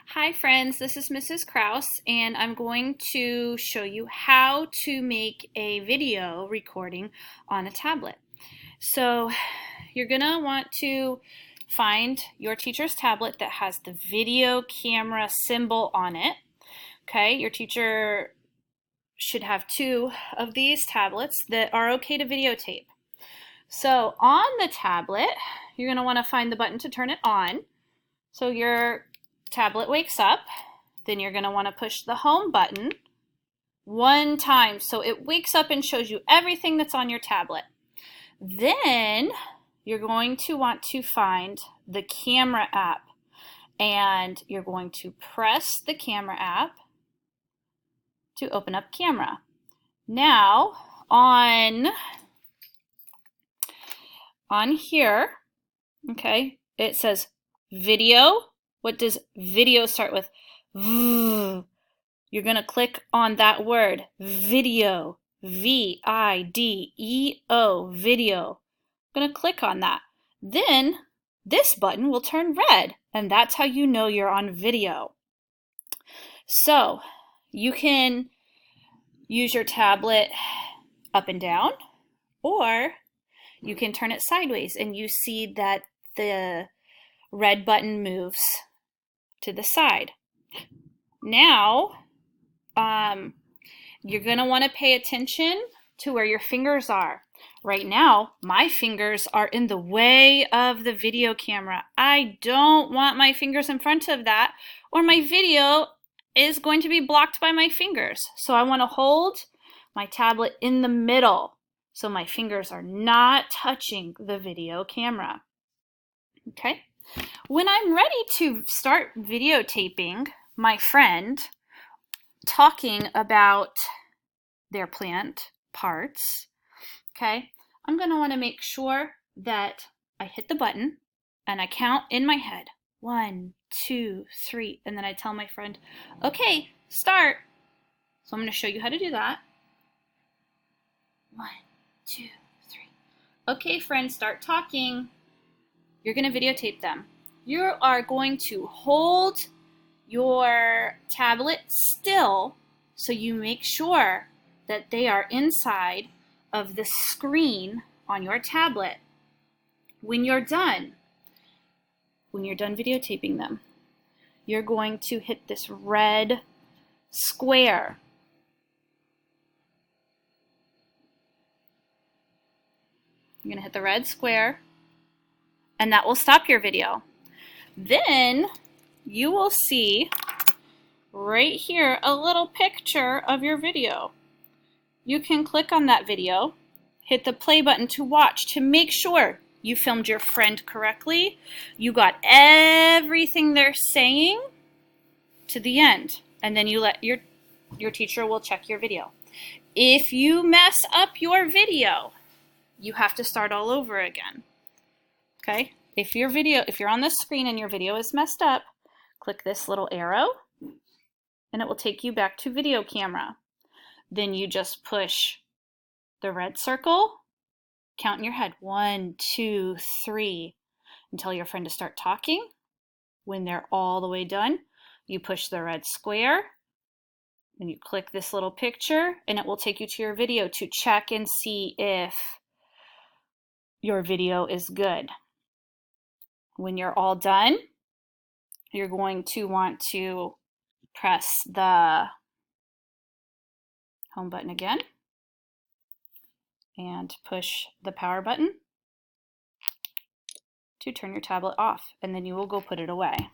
Hi friends, this is Mrs. Kraus and I'm going to show you how to make a video recording on a tablet. So you're going to want to find your teacher's tablet that has the video camera symbol on it. Okay, your teacher should have two of these tablets that are okay to videotape. So on the tablet, you're going to want to find the button to turn it on. So your tablet wakes up, then you're going to want to push the home button one time so it wakes up and shows you everything that's on your tablet. Then you're going to want to find the camera app and you're going to press the camera app to open up camera. Now on here, okay, it says video. What does video start with? You're going to click on that word, video, V-I-D-E-O, video. I'm going to click on that. Then this button will turn red, and that's how you know you're on video. So you can use your tablet up and down, or you can turn it sideways, and you see that the red button moves to the side. Now, you're going to want to pay attention to where your fingers are. Right now, my fingers are in the way of the video camera. I don't want my fingers in front of that, or my video is going to be blocked by my fingers. So I want to hold my tablet in the middle so my fingers are not touching the video camera. Okay? When I'm ready to start videotaping my friend talking about their plant parts, okay, I'm going to want to make sure that I hit the button and I count in my head 1, 2, 3, and then I tell my friend, okay, start. So I'm going to show you how to do that. 1, 2, 3. Okay, friend, start talking. You're going to videotape them. You are going to hold your tablet still so you make sure that they are inside of the screen on your tablet. When you're done videotaping them, you're going to hit this red square. You're going to hit the red square, and that will stop your video. Then you will see right here a little picture of your video. You can click on that video, hit the play button to watch to make sure you filmed your friend correctly. You got everything they're saying to the end, and then you let your teacher will check your video. If you mess up your video, you have to start all over again. Okay? If you're on the screen and your video is messed up, click this little arrow and it will take you back to video camera. Then you just push the red circle, count in your head 1, 2, 3 until your friend to start talking. When they're all the way done, you push the red square and you click this little picture and it will take you to your video to check and see if your video is good. When you're all done, you're going to want to press the home button again and push the power button to turn your tablet off, and then you will go put it away.